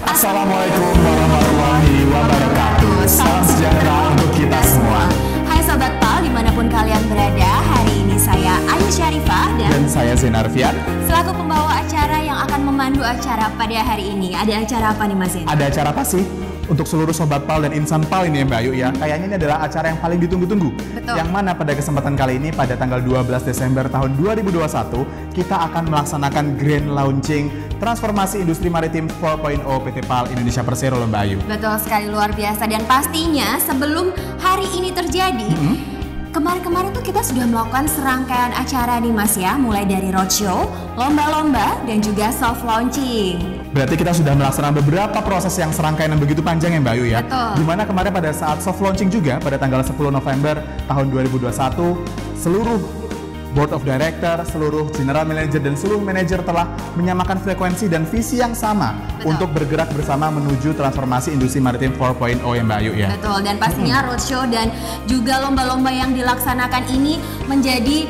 Assalamualaikum warahmatullahi wabarakatuh. Salam sejahtera untuk kita semua. Hai Sobat PAL, dimanapun kalian berada, hari ini saya Ayu Syarifah Dan saya Zenar Fian, selaku pembawa acara yang akan memandu acara pada hari ini. Ada acara apa nih Mas Zen? ada acara apa sih? Untuk seluruh Sobat PAL dan insan PAL ini ya Mbak Ayu ya, kayaknya ini adalah acara yang paling ditunggu-tunggu. Betul. Yang mana pada kesempatan kali ini pada tanggal 12 Desember tahun 2021 kita akan melaksanakan grand launching transformasi industri maritim 4.0 PT PAL Indonesia Persero loh Mbak Ayu. Betul sekali, luar biasa. Dan pastinya sebelum hari ini terjadi, kemarin-kemarin tuh kita sudah melakukan serangkaian acara nih Mas ya, mulai dari roadshow, lomba-lomba, dan juga soft launching. Berarti kita sudah melaksanakan beberapa proses yang serangkaian yang begitu panjang ya Mbak Ayu ya. Betul. Dimana kemarin pada saat soft launching juga pada tanggal 10 November tahun 2021 seluruh Board of Director, seluruh General Manager dan seluruh manajer telah menyamakan frekuensi dan visi yang sama. Betul. Untuk bergerak bersama menuju transformasi industri maritim 4.0 ya Mbak Ayu ya. Betul, dan pastinya roadshow dan juga lomba-lomba yang dilaksanakan ini menjadi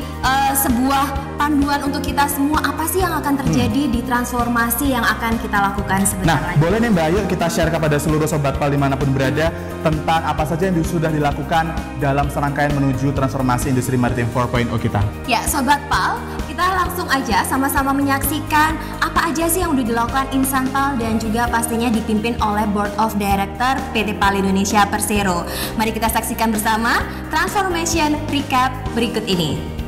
sebuah panduan untuk kita semua, apa sih yang akan terjadi di transformasi yang akan kita lakukan sebentar Nah, lagi. boleh nih Mbak Ayu kita share kepada seluruh Sobat PAL dimanapun berada tentang apa saja yang sudah dilakukan dalam serangkaian menuju transformasi industri maritim 4.0 kita. Ya, Sobat PAL, kita langsung aja sama-sama menyaksikan apa aja sih yang udah dilakukan insan PAL dan juga pastinya dipimpin oleh Board of Director PT PAL Indonesia Persero. Mari kita saksikan bersama Transformation Recap berikut ini.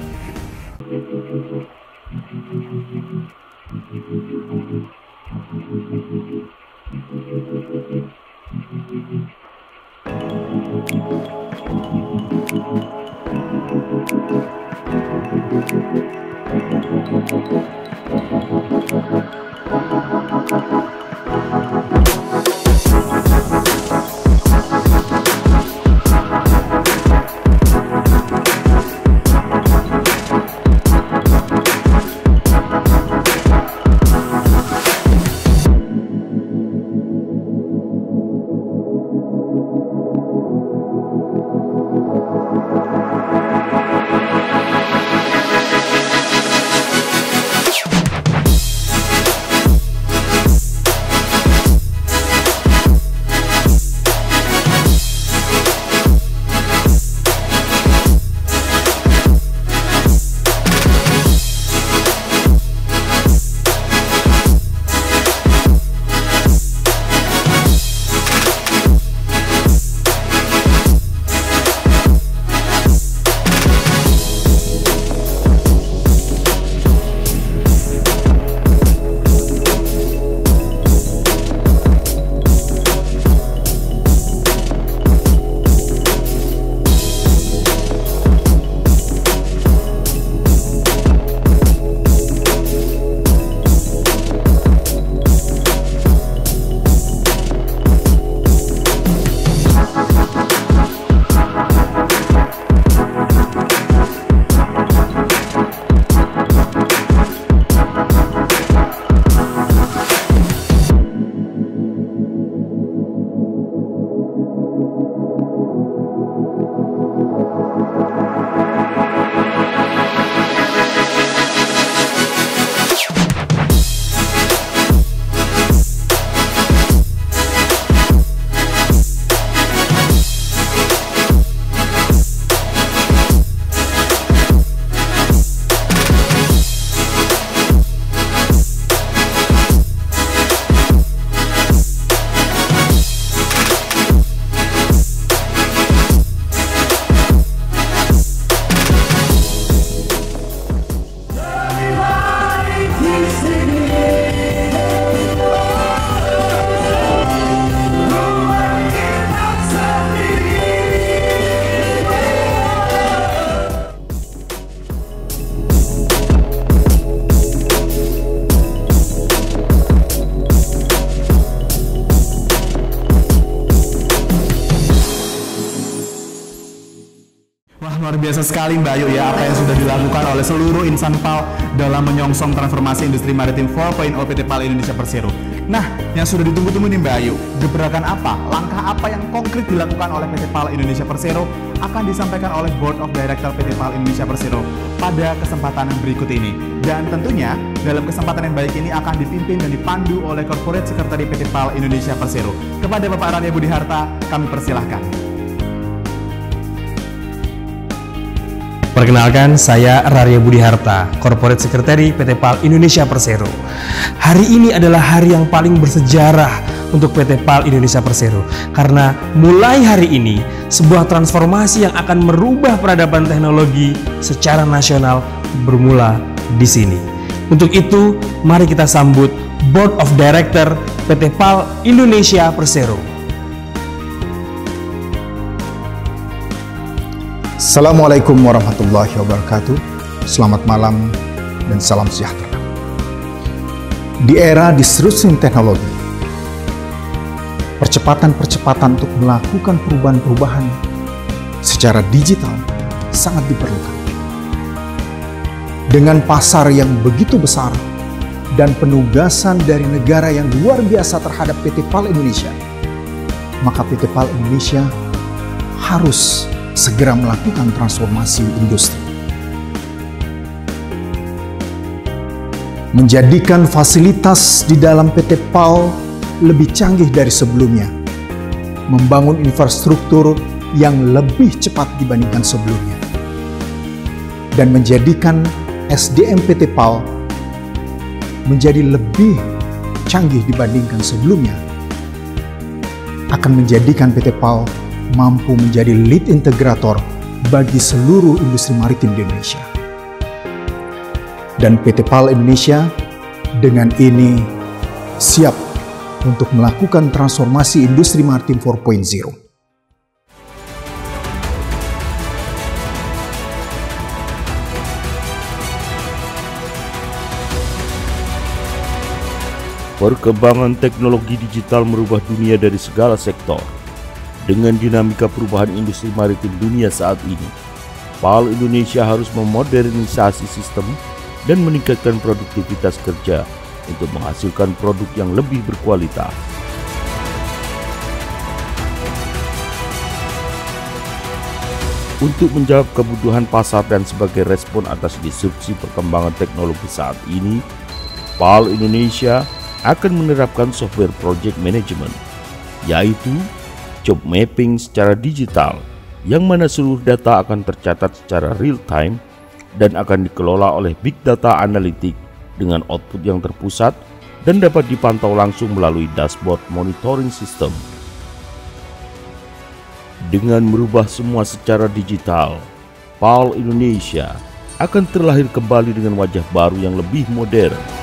Luar biasa sekali Mbak Ayu ya, apa yang sudah dilakukan oleh seluruh insan PAL dalam menyongsong transformasi industri maritim 4.0 PT PAL Indonesia Persero. Nah, yang sudah ditunggu-tunggu nih Mbak Ayu, gebrakan apa, langkah apa yang konkret dilakukan oleh PT PAL Indonesia Persero akan disampaikan oleh Board of Director PT PAL Indonesia Persero pada kesempatan berikut ini. Dan tentunya dalam kesempatan yang baik ini akan dipimpin dan dipandu oleh Corporate Secretary PT PAL Indonesia Persero. Kepada Bapak Rarya Budi Harta, kami persilahkan. Perkenalkan, saya Rarya Budi Harta, Corporate Secretary PT PAL Indonesia Persero. Hari ini adalah hari yang paling bersejarah untuk PT PAL Indonesia Persero karena mulai hari ini sebuah transformasi yang akan merubah peradaban teknologi secara nasional bermula di sini. Untuk itu, mari kita sambut Board of Director PT PAL Indonesia Persero. Assalamualaikum warahmatullahi wabarakatuh. Selamat malam dan salam sejahtera. Di era disruption teknologi, percepatan untuk melakukan perubahan-perubahan secara digital sangat diperlukan. Dengan pasar yang begitu besar dan penugasan dari negara yang luar biasa terhadap PT PAL Indonesia, maka PT PAL Indonesia harus segera melakukan transformasi industri. Menjadikan fasilitas di dalam PT PAL lebih canggih dari sebelumnya. Membangun infrastruktur yang lebih cepat dibandingkan sebelumnya. Dan menjadikan SDM PT PAL menjadi lebih canggih dibandingkan sebelumnya. Akan menjadikan PT PAL mampu menjadi lead integrator bagi seluruh industri maritim di Indonesia. Dan PT PAL Indonesia dengan ini siap untuk melakukan transformasi industri maritim 4.0. Perkembangan teknologi digital merubah dunia dari segala sektor. Dengan dinamika perubahan industri maritim dunia saat ini, PAL Indonesia harus memodernisasi sistem dan meningkatkan produktivitas kerja untuk menghasilkan produk yang lebih berkualitas. Untuk menjawab kebutuhan pasar dan sebagai respon atas disrupsi perkembangan teknologi saat ini, PAL Indonesia akan menerapkan software project management, yaitu job mapping secara digital, yang mana seluruh data akan tercatat secara real time dan akan dikelola oleh Big Data Analytics dengan output yang terpusat dan dapat dipantau langsung melalui dashboard monitoring system. Dengan merubah semua secara digital, PAL Indonesia akan terlahir kembali dengan wajah baru yang lebih modern.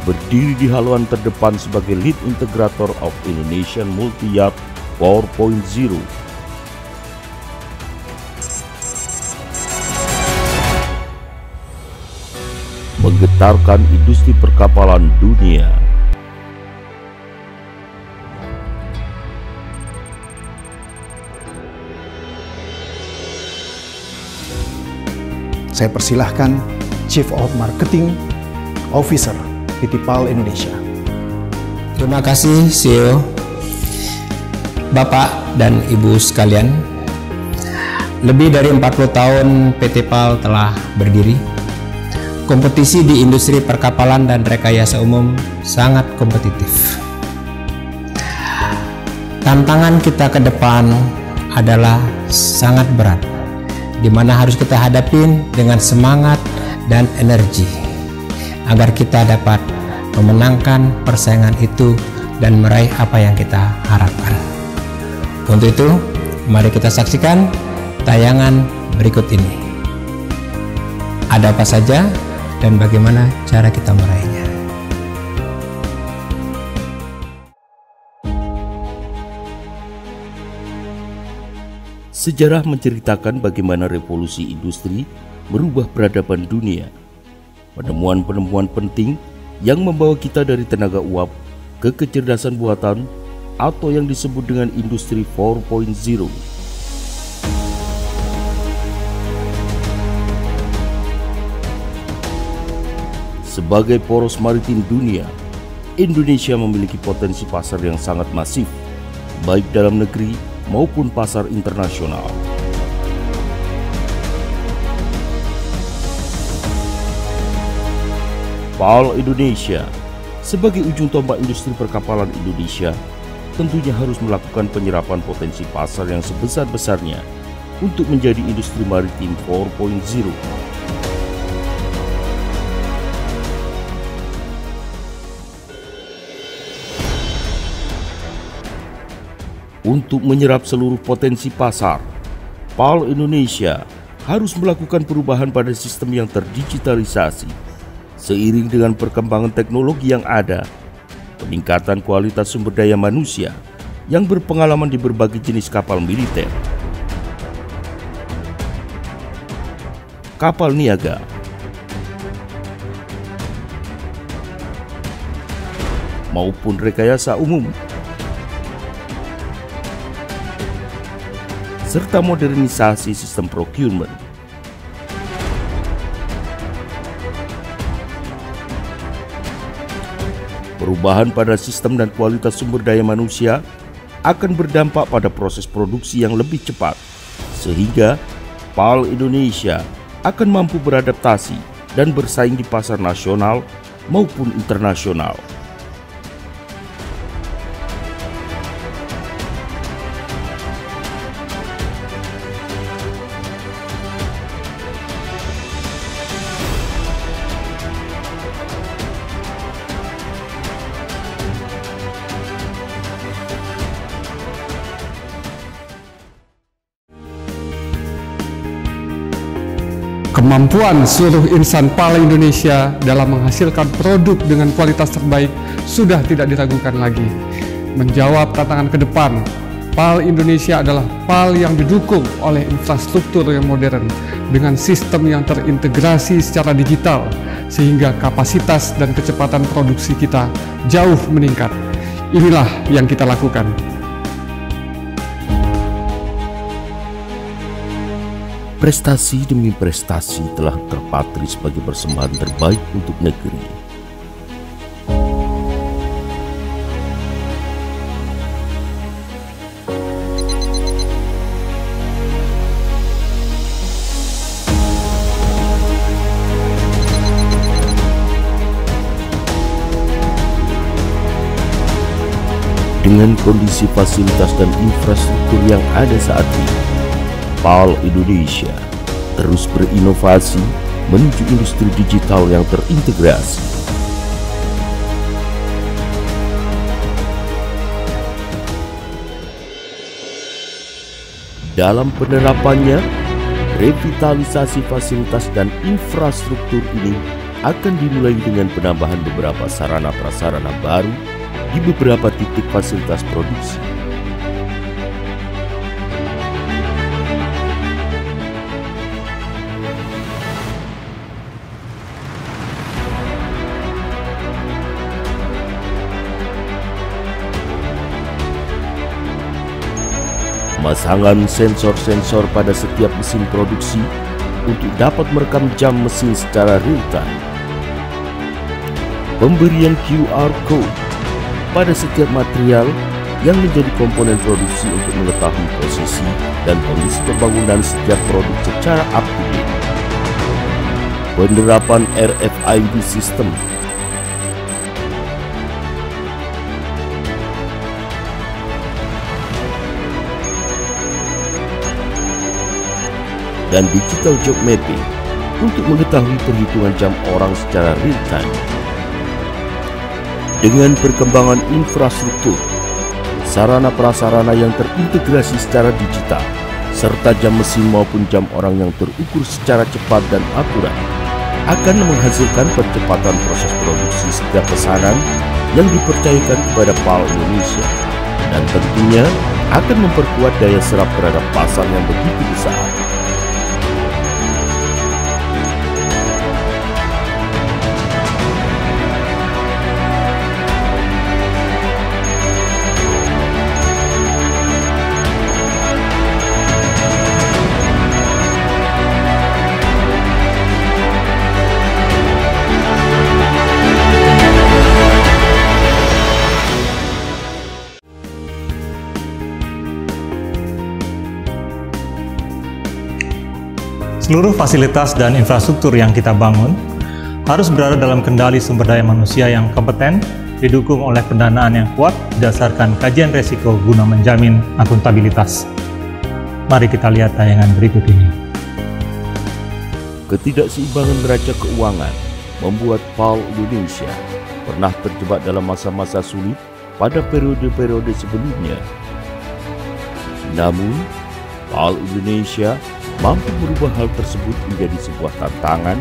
Berdiri di haluan terdepan sebagai lead integrator of Indonesian Multi-Yard 4.0. Menggetarkan industri perkapalan dunia. Saya persilahkan Chief of Marketing Officer PT PAL Indonesia. Terima kasih CEO, Bapak dan Ibu sekalian. Lebih dari 40 tahun PT PAL telah berdiri. Kompetisi di industri perkapalan dan rekayasa umum sangat kompetitif. Tantangan kita ke depan adalah sangat berat, di mana harus kita hadapin dengan semangat dan energi agar kita dapat memenangkan persaingan itu dan meraih apa yang kita harapkan. Untuk itu, mari kita saksikan tayangan berikut ini. Ada apa saja dan bagaimana cara kita meraihnya. Sejarah menceritakan bagaimana revolusi industri merubah peradaban dunia. Penemuan-penemuan penting yang membawa kita dari tenaga uap ke kecerdasan buatan atau yang disebut dengan industri 4.0. Sebagai poros maritim dunia, Indonesia memiliki potensi pasar yang sangat masif, baik dalam negeri maupun pasar internasional. PAL Indonesia sebagai ujung tombak industri perkapalan Indonesia tentunya harus melakukan penyerapan potensi pasar yang sebesar-besarnya untuk menjadi industri maritim 4.0. Untuk menyerap seluruh potensi pasar, PAL Indonesia harus melakukan perubahan pada sistem yang terdigitalisasi. Seiring dengan perkembangan teknologi yang ada, peningkatan kualitas sumber daya manusia yang berpengalaman di berbagai jenis kapal militer, kapal niaga, maupun rekayasa umum, serta modernisasi sistem procurement. Perubahan pada sistem dan kualitas sumber daya manusia akan berdampak pada proses produksi yang lebih cepat, sehingga PAL Indonesia akan mampu beradaptasi dan bersaing di pasar nasional maupun internasional. Kemampuan seluruh insan PAL Indonesia dalam menghasilkan produk dengan kualitas terbaik sudah tidak diragukan lagi. Menjawab tantangan ke depan, PAL Indonesia adalah PAL yang didukung oleh infrastruktur yang modern dengan sistem yang terintegrasi secara digital sehingga kapasitas dan kecepatan produksi kita jauh meningkat. Inilah yang kita lakukan. Prestasi demi prestasi telah terpatri sebagai persembahan terbaik untuk negeri. Dengan kondisi fasilitas dan infrastruktur yang ada saat ini, PAL Indonesia terus berinovasi menuju industri digital yang terintegrasi. Dalam penerapannya, revitalisasi fasilitas dan infrastruktur ini akan dimulai dengan penambahan beberapa sarana prasarana baru di beberapa titik fasilitas produksi. Pemasangan sensor-sensor pada setiap mesin produksi untuk dapat merekam jam mesin secara real-time. Pemberian QR Code pada setiap material yang menjadi komponen produksi untuk mengetahui posisi dan kondisi pembangunan setiap produk secara up-to-date. Penerapan RFID System dan digital job mapping untuk mengetahui perhitungan jam orang secara real time. Dengan perkembangan infrastruktur, sarana prasarana yang terintegrasi secara digital, serta jam mesin maupun jam orang yang terukur secara cepat dan akurat, akan menghasilkan percepatan proses produksi setiap pesanan yang dipercayakan kepada PAL Indonesia, dan tentunya akan memperkuat daya serap terhadap pasar yang begitu besar. Seluruh fasilitas dan infrastruktur yang kita bangun harus berada dalam kendali sumber daya manusia yang kompeten, didukung oleh pendanaan yang kuat berdasarkan kajian resiko guna menjamin akuntabilitas. Mari kita lihat tayangan berikut ini. Ketidakseimbangan neraca keuangan membuat PAL Indonesia pernah terjebak dalam masa-masa sulit pada periode-periode sebelumnya. Namun, PAL Indonesia mampu merubah hal tersebut menjadi sebuah tantangan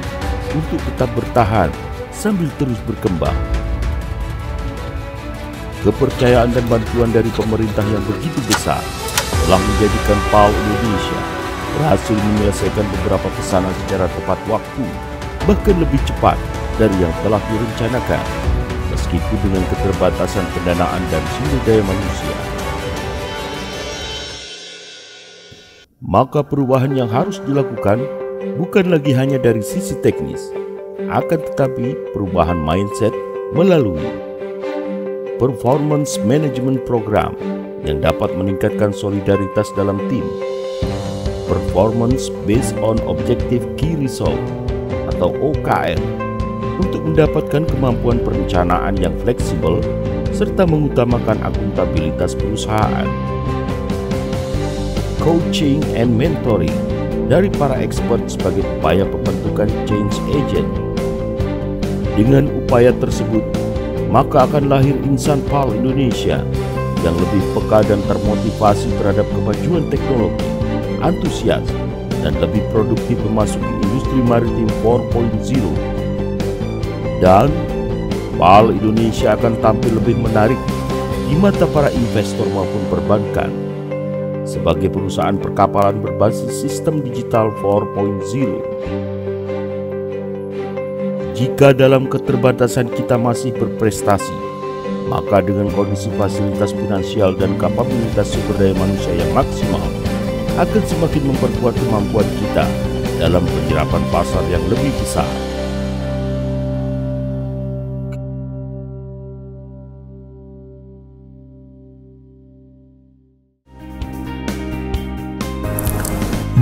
untuk tetap bertahan sambil terus berkembang. Kepercayaan dan bantuan dari pemerintah yang begitu besar telah menjadikan PAL Indonesia berhasil menyelesaikan beberapa pesanan secara tepat waktu, bahkan lebih cepat dari yang telah direncanakan, meskipun dengan keterbatasan pendanaan dan sumber daya manusia. Maka perubahan yang harus dilakukan bukan lagi hanya dari sisi teknis, akan tetapi perubahan mindset melalui performance management program yang dapat meningkatkan solidaritas dalam tim, performance based on objective key result atau OKR untuk mendapatkan kemampuan perencanaan yang fleksibel serta mengutamakan akuntabilitas perusahaan, coaching and mentoring dari para expert sebagai upaya pembentukan change agent. Dengan upaya tersebut, maka akan lahir insan PAL Indonesia yang lebih peka dan termotivasi terhadap kemajuan teknologi, antusias, dan lebih produktif memasuki industri maritim 4.0. Dan PAL Indonesia akan tampil lebih menarik di mata para investor maupun perbankan sebagai perusahaan perkapalan berbasis sistem digital 4.0. Jika dalam keterbatasan kita masih berprestasi, maka dengan kondisi fasilitas finansial dan kapabilitas sumber daya manusia yang maksimal, akan semakin memperkuat kemampuan kita dalam penyerapan pasar yang lebih besar.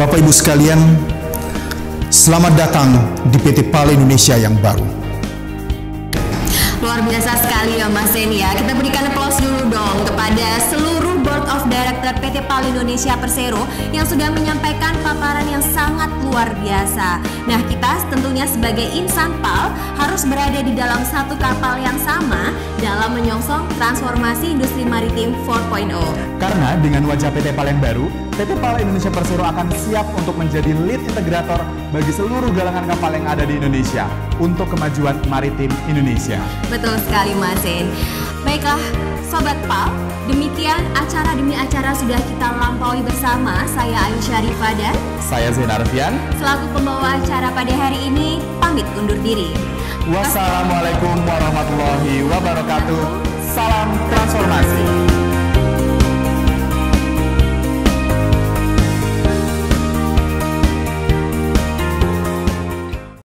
Bapak Ibu sekalian, selamat datang di PT PAL Indonesia yang baru. Luar biasa sekali ya Mas Sen ya. Kita berikan aplaus dulu dong kepada seluruh Board of Director PT PAL Indonesia Persero yang sudah menyampaikan paparan yang sangat luar biasa. Nah, kita tentunya sebagai insan PAL harus berada di dalam satu kapal yang sama dalam menyongsong transformasi industri maritim 4.0. Karena dengan wajah PT PAL yang baru, PT PAL Indonesia Persero akan siap untuk menjadi lead integrator bagi seluruh galangan kapal yang ada di Indonesia untuk kemajuan maritim Indonesia. Betul sekali Mas Sen. Baiklah Sobat PAL, demikian acara demi acara sudah kita lampaui bersama. Saya Ayu Syarifah dan Saya Zain Arfian selaku pembawa acara pada hari ini pamit undur diri. Wassalamualaikum warahmatullahi wabarakatuh. Salam transformasi.